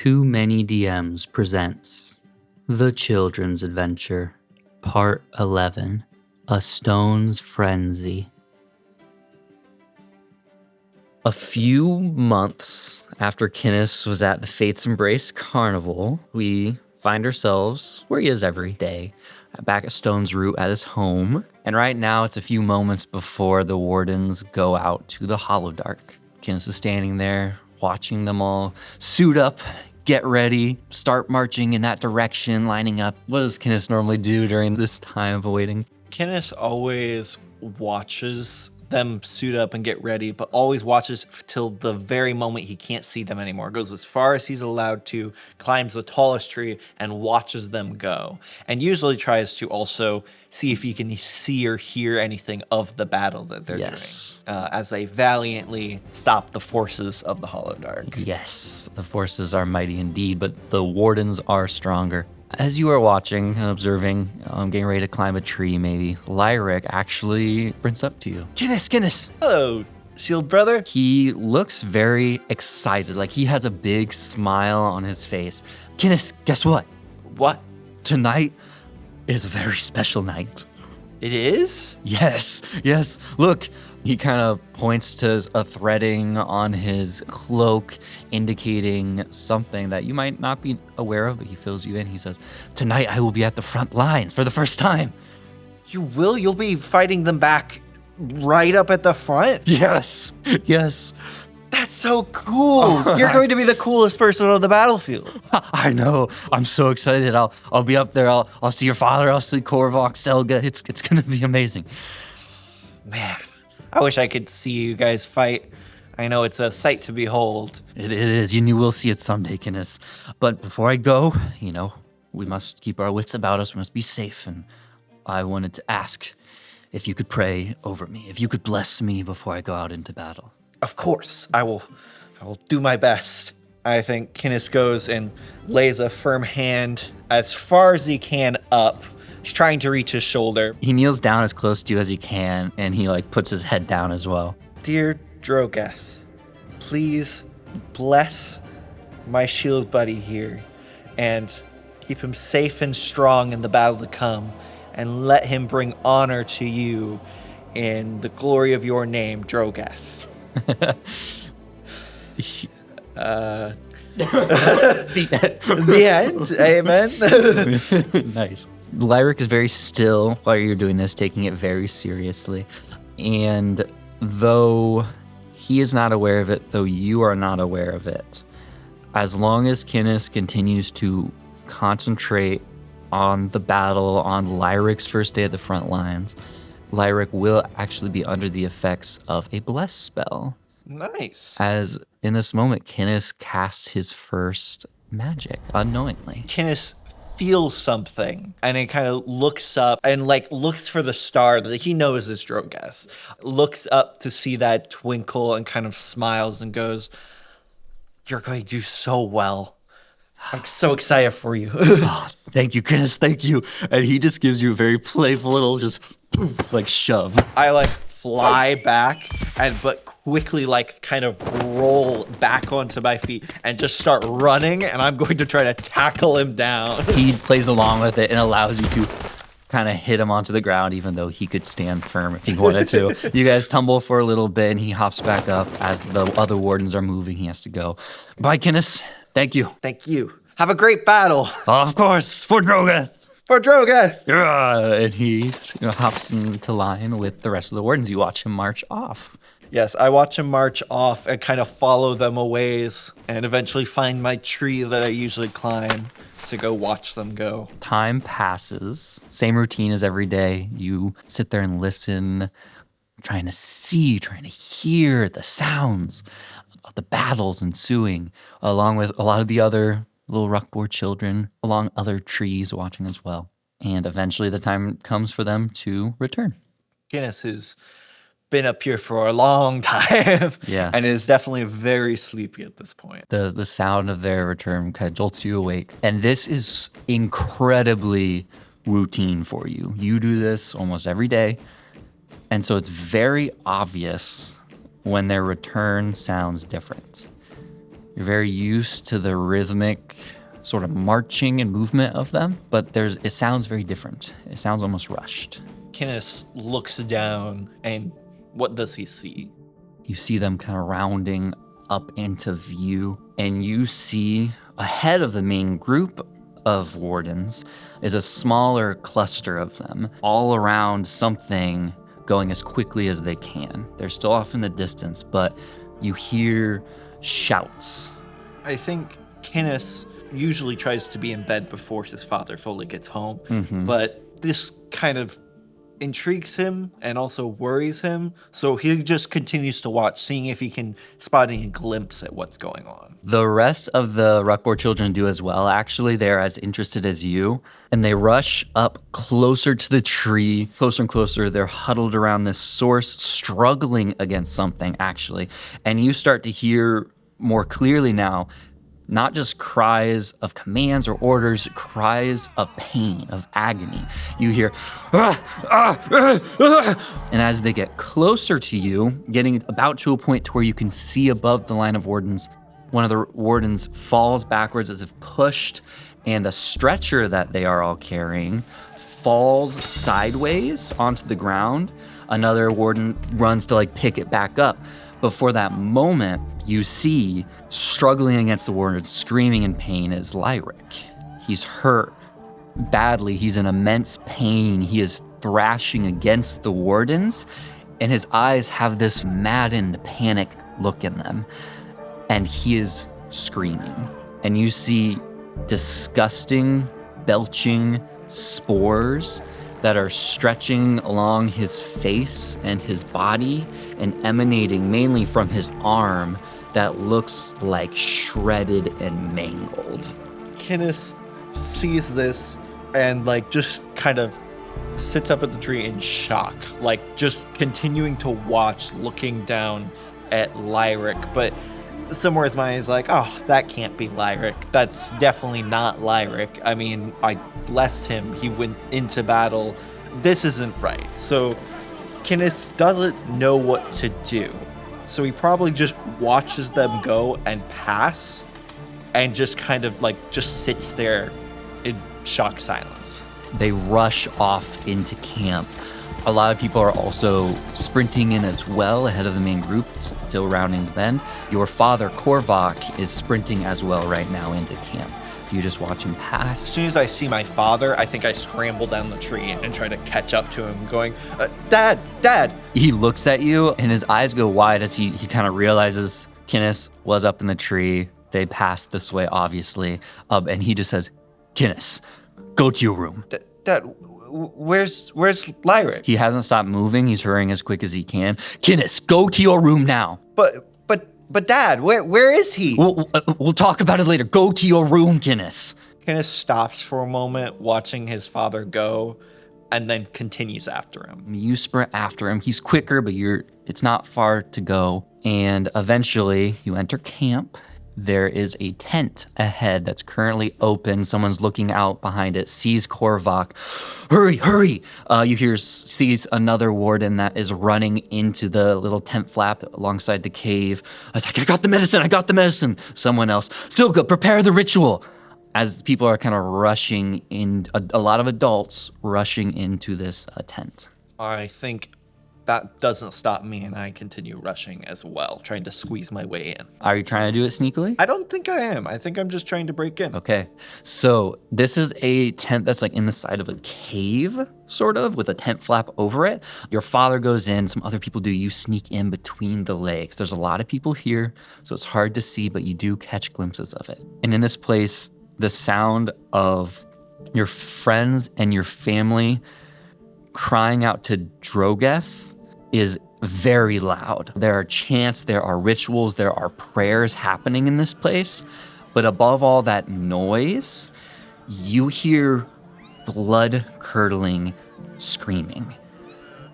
Too Many DMs presents The Children's Adventure, Part 11, A Stone's Frenzy. A few months after Kinnis was at the Fates Embrace Carnival, we find ourselves where he is every day, back at Stone's Root at his home. And right now, it's a few moments before the wardens go out to the Hollowdark. Kinnis is standing there, watching them all suit up, get ready, start marching in that direction, lining up. What does Kinnis normally do during this time of waiting? Kinnis always watches them suit up and get ready, but always watches till the very moment he can't see them anymore. Goes as far as he's allowed to, climbs the tallest tree, and watches them go. And usually tries to also see if he can see or hear anything of the battle that they're doing. As they valiantly stop the forces of the Hollowdark. Yes, the forces are mighty indeed, but the wardens are stronger. As you are watching and observing, getting ready to climb a tree maybe, Lyric actually sprints up to you. Kinnis! Hello, Shield Brother. He looks very excited, like he has a big smile on his face. Kinnis, guess what? What? Tonight is a very special night. It is? Yes. Look, he kind of points to a threading on his cloak, indicating something that you might not be aware of, but he fills you in. He says, tonight I will be at the front lines for the first time. You will? You'll be fighting them back right up at the front? Yes. That's so cool. You're going to be the coolest person on the battlefield. I know. I'm so excited. I'll be up there. I'll see your father. I'll see Korvok, Selga. It's going to be amazing. Man, I wish I could see you guys fight. I know it's a sight to behold. It is. You will see it someday, Kinnis. But before I go, we must keep our wits about us. We must be safe. And I wanted to ask if you could pray over me, if you could bless me before I go out into battle. Of course, I will do my best. I think Kinnis goes and lays a firm hand as far as he can up. He's trying to reach his shoulder. He kneels down as close to you as he can, and he puts his head down as well. Dear Drogath, please bless my shield buddy here and keep him safe and strong in the battle to come, and let him bring honor to you in the glory of your name, Drogath. The end. Amen. Nice. Lyric is very still while you're doing this, taking it very seriously. And though he is not aware of it, though you are not aware of it, as long as Kinnis continues to concentrate on the battle, on Lyric's first day at the front lines, Lyric will actually be under the effects of a bless spell. Nice. As in this moment, Kinnis casts his first magic unknowingly. Kinnis feels something, and he kind of looks up and looks for the star that he knows is Drogath. Looks up to see that twinkle and kind of smiles and goes, "You're going to do so well. I'm so excited for you." Oh, thank you, Kinnis, thank you. And he just gives you a very playful little shove. I fly back but quickly kind of roll back onto my feet and just start running, and I'm going to try to tackle him down. He plays along with it and allows you to kind of hit him onto the ground, even though he could stand firm if he wanted to. You guys tumble for a little bit, and he hops back up. As the other wardens are moving, he has to go. Bye, Kinnis. Thank you. Thank you. Have a great battle. Of course, for Drogath. For Drogath. Yeah, and he hops into line with the rest of the wardens. You watch him march off. Yes, I watch him march off and kind of follow them a ways and eventually find my tree that I usually climb to go watch them go. Time passes. Same routine as every day. You sit there and listen, trying to see, trying to hear the sounds of the battles ensuing, along with a lot of the other little Ruckboard children along other trees watching as well. And eventually the time comes for them to return. Kinnis has been up here for a long time. Yeah. And is definitely very sleepy at this point. The sound of their return kind of jolts you awake. And this is incredibly routine for you. You do this almost every day. And so it's very obvious when their return sounds different. You're very used to the rhythmic sort of marching and movement of them, but it sounds very different. It sounds almost rushed. Kinnis looks down, and what does he see? You see them kind of rounding up into view, and you see ahead of the main group of wardens is a smaller cluster of them, all around something going as quickly as they can. They're still off in the distance, but you hear shouts. I think Kinnis usually tries to be in bed before his father fully gets home, but this kind of intrigues him and also worries him, so he just continues to watch, seeing if he can spot any glimpse at what's going on. The rest of the Ruckboar children do as well. Actually, they're as interested as you, and they rush up closer to the tree, closer and closer. They're huddled around this source, struggling against something, actually. And you start to hear more clearly now, not just cries of commands or orders, cries of pain, of agony. You hear, and as they get closer to you, getting about to a point to where you can see above the line of wardens, one of the wardens falls backwards as if pushed, and the stretcher that they are all carrying falls sideways onto the ground. Another warden runs to pick it back up. But for that moment, you see struggling against the warden, screaming in pain is Lyric. He's hurt badly. He's in immense pain. He is thrashing against the wardens, and his eyes have this maddened, panic look in them. And he is screaming. And you see disgusting, belching spores that are stretching along his face and his body and emanating mainly from his arm that looks like shredded and mangled. Kinnis sees this and just kind of sits up at the tree in shock, just continuing to watch, looking down at Lyric, but somewhere his mind is oh, that can't be Lyric. That's definitely not Lyric. I mean, I blessed him. He went into battle. This isn't right. So Kinnis doesn't know what to do. So he probably just watches them go and pass and just kind of just sits there in shock silence. They rush off into camp. A lot of people are also sprinting in as well ahead of the main group, still rounding the bend. Your father, Korvac, is sprinting as well right now into camp. You just watch him pass. As soon as I see my father, I think I scramble down the tree and try to catch up to him, going, Dad! He looks at you, and his eyes go wide as he kind of realizes Kinnis was up in the tree. They passed this way, obviously. And he just says, Kinnis, go to your room. Dad, where's Lyric? He hasn't stopped moving. He's hurrying as quick as he can. Kinnis, go to your room now. But Dad, where is he? We'll talk about it later. Go to your room, Kinnis. Kinnis stops for a moment, watching his father go, and then continues after him. You sprint after him. He's quicker, but it's not far to go. And eventually, you enter camp. There is a tent ahead that's currently open. Someone's looking out behind it, sees Korvac. Hurry! You sees another warden that is running into the little tent flap alongside the cave. I was like, I got the medicine. Someone else, Silka, prepare the ritual. As people are kind of rushing in, a lot of adults rushing into this tent. I think that doesn't stop me, and I continue rushing as well, trying to squeeze my way in. Are you trying to do it sneakily? I don't think I am. I think I'm just trying to break in. Okay. So this is a tent that's in the side of a cave, sort of, with a tent flap over it. Your father goes in. Some other people do. You sneak in between the legs. There's a lot of people here, so it's hard to see, but you do catch glimpses of it. And in this place, the sound of your friends and your family crying out to Drogeth is very loud. There are chants, there are rituals, there are prayers happening in this place. But above all that noise, you hear blood-curdling screaming.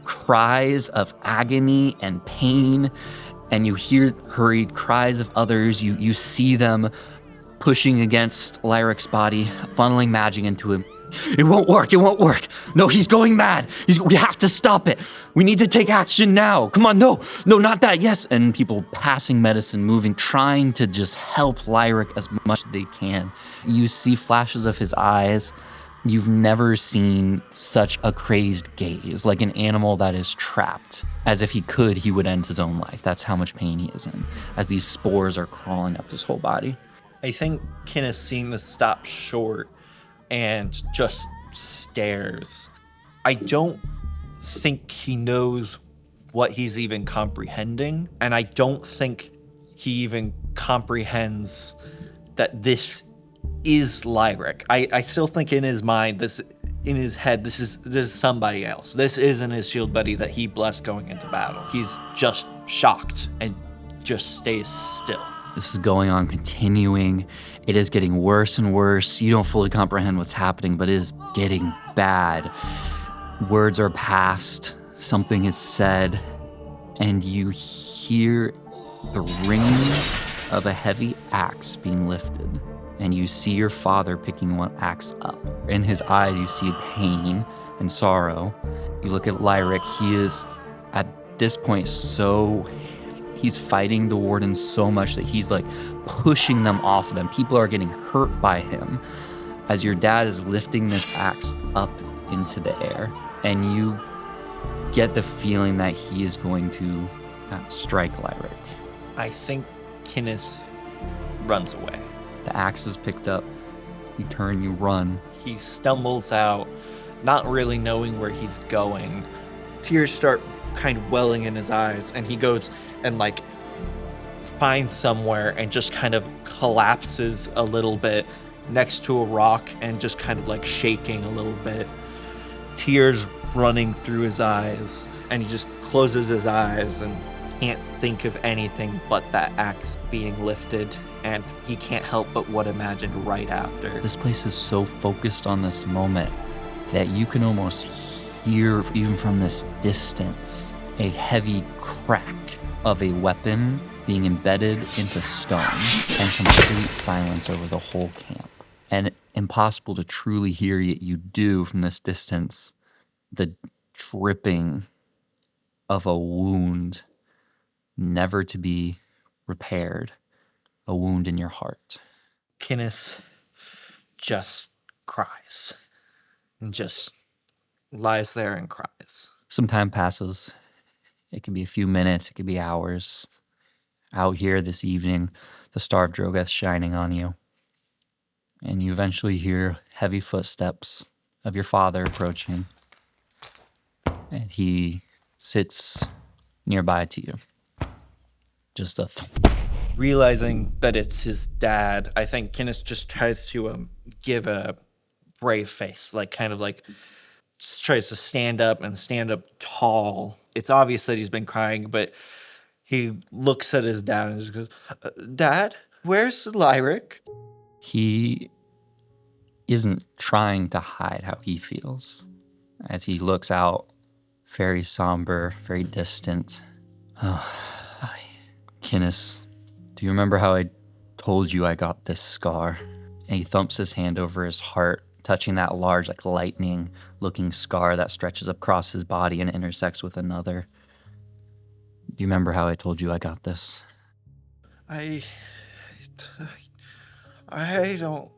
Cries of agony and pain, and you hear hurried cries of others. You see them pushing against Lyric's body, funneling magic into him. It won't work. It won't work. No, he's going mad. We have to stop it. We need to take action now. Come on, no, not that. Yes. And people passing medicine, moving, trying to just help Lyric as much as they can. You see flashes of his eyes. You've never seen such a crazed gaze, like an animal that is trapped. As if he would end his own life. That's how much pain he is in, as these spores are crawling up his whole body. I think Kinnis, seeing this, stops short and just stares. I don't think he knows what he's even comprehending, and I don't think he even comprehends that this is Lyric. I still think in his mind, in his head, this is somebody else. This isn't his shield buddy that he blessed going into battle. He's just shocked and just stays still. This is going on, continuing. It is getting worse and worse. You don't fully comprehend what's happening, but it is getting bad. Words are passed, something is said, and you hear the ringing of a heavy axe being lifted. And you see your father picking one axe up. In his eyes, you see pain and sorrow. You look at Lyric. He is, at this point, he's fighting the wardens so much that he's like pushing them off of them. People are getting hurt by him as your dad is lifting this axe up into the air. And you get the feeling that he is going to strike Lyric. I think Kinnis runs away. The axe is picked up. You turn, you run. He stumbles out, not really knowing where he's going. Tears start kind of welling in his eyes, and he goes and like finds somewhere and just kind of collapses a little bit next to a rock and just kind of like shaking a little bit. Tears running through his eyes, and he just closes his eyes and can't think of anything but that axe being lifted, and he can't help but what imagined right after. This place is so focused on this moment that you can almost hear, even from this distance, a heavy crack of a weapon being embedded into stone, and complete silence over the whole camp. And impossible to truly hear, yet you do from this distance, the dripping of a wound never to be repaired, a wound in your heart. Kinnis just cries and just lies there and cries. Some time passes. It could be a few minutes, it could be hours. Out here this evening, the star of Drogoth shining on you. And you eventually hear heavy footsteps of your father approaching. And he sits nearby to you. Just a Realizing that it's his dad, I think Kinnis just tries to give a brave face, like kind of like just tries to stand up and stand up tall. It's obvious that he's been crying, but he looks at his dad and just goes, "Dad, where's Lyric?" He isn't trying to hide how he feels as he looks out, very somber, very distant. Kinnis, do you remember how I told you I got this scar? And he thumps his hand over his heart, touching that large, like lightning-looking scar that stretches across his body and intersects with another. Do you remember how I told you I got this? I don't...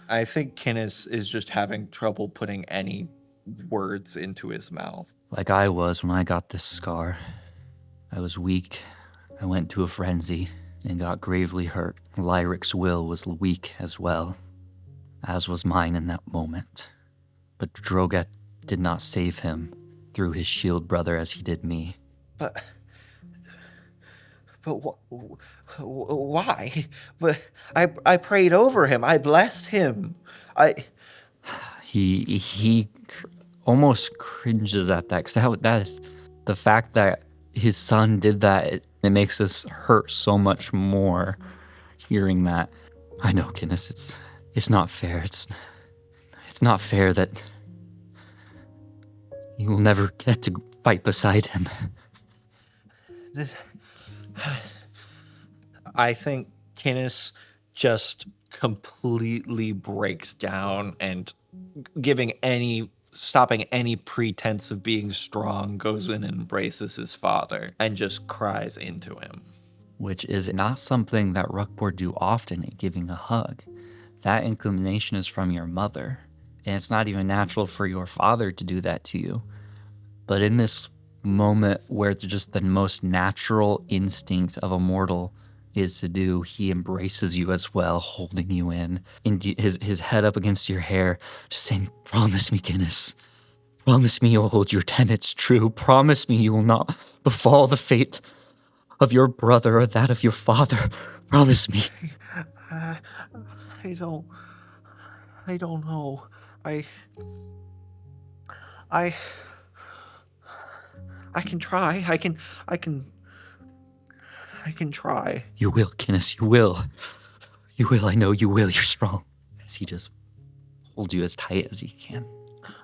I think Kinnis is just having trouble putting any words into his mouth. Like I was when I got this scar. I was weak. I went to a frenzy and got gravely hurt. Lyric's will was weak as well, as was mine in that moment. But Drogoth did not save him through his shield brother as he did me. But why? But I prayed over him. I blessed him. He almost cringes at that, because that is the fact that his son did that. It makes this hurt so much more hearing that. I know, Kinnis, it's not fair. It's not fair that you will never get to fight beside him. I think Kinnis just completely breaks down and stopping any pretense of being strong, goes in and embraces his father and just cries into him. Which is not something that Ruckboard do often in giving a hug. That inclination is from your mother, and it's not even natural for your father to do that to you. But in this moment where it's just the most natural instinct of a mortal is to do, he embraces you as well, holding you in, and his head up against your hair, just saying, "Promise me, Kinnis. Promise me you'll hold your tenets true. Promise me you will not befall the fate of your brother or that of your father. Promise me." I, I don't know. I, I, I can try. I can try. You will, Kinnis, you will. You will, I know you will. You're strong. As he just holds you as tight as he can.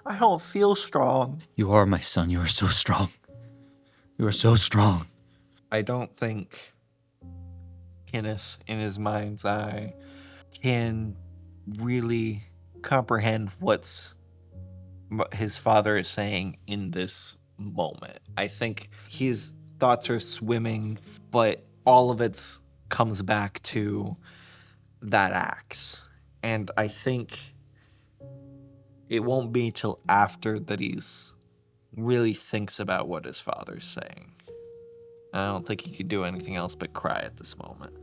I don't feel strong. You are my son. You are so strong. You are so strong. I don't think Kinnis, in his mind's eye, can really comprehend what his father is saying in this moment. I think his thoughts are swimming, but all of it comes back to that axe. And I think it won't be till after that he's really thinks about what his father's saying. I don't think he could do anything else but cry at this moment.